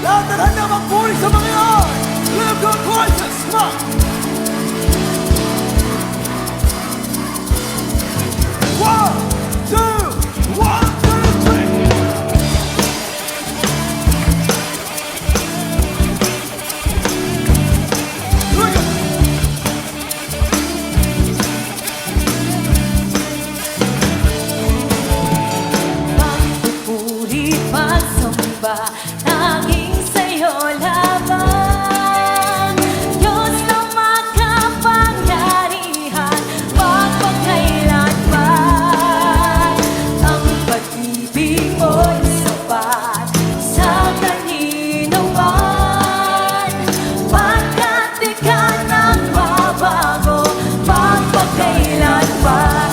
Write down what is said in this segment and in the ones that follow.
Lahat na handa magpuri sa mga yan. Lift your voices, come on. 1, 2, 1, 2, 3. Pagpupuri, pagsamba, tanging sa'yo lamang. Diyos na makapangyarihan, magpakailanman. Ang pag-ibig mo'y sapat sa kanino man. Pagkat di ka nagbabago, magpakailanman.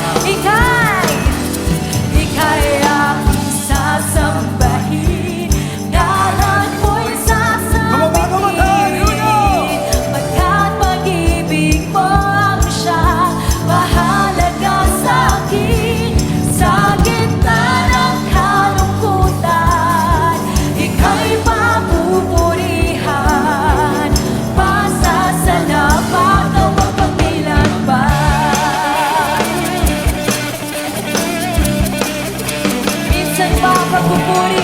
Ika'y aking sasambahin, ngalan mo'y sasabihin. Pagkat pag-ibig mo ang siyang mahalaga sa'kin. Sa gitna ng kalungkutan, ika'y mapupurihan. Pasasalamat o magpakailanman. Minsan mapagpupuri,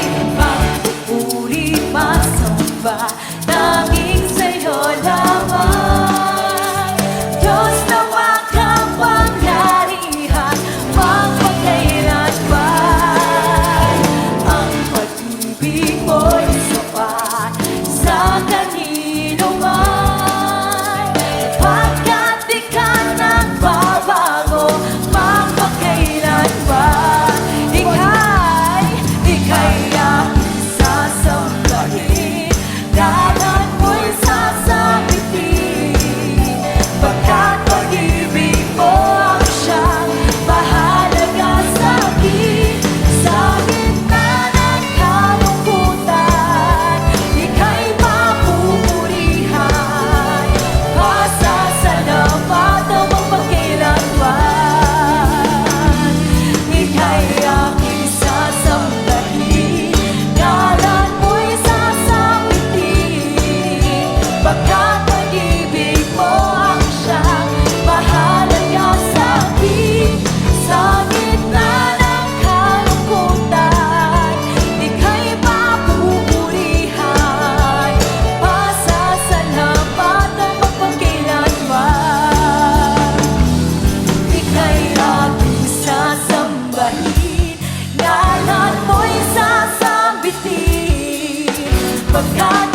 pasamba, tanging sa'yo lamang. Diyos na makapangyarihan, magpakailanman. Ang pag-ibig mo'y sapat sa kanino man. Pagkat di ka nagbabago, magpakailanman. Ika'y aking sasambahin, ngalan mo'y sasabihin. Pagkat pag-ibig mo ang siyang mahalaga sa'kin. Sa gitna ng kalungkutan, ika'y mapupurihan. Pasasalamat o magpakailanman. Ika'y aking sasambahin, ngalan mo'y sasabihin. Pagkat pag-ibig mo ang siyang mahalaga sa'kin. Sa gitna ng kalungkutan, ika'y mapupurihan. Pasasalamat o magpakailanman. Ika'y aking sasambahin, ngalan mo'y sasabihin. Pagkat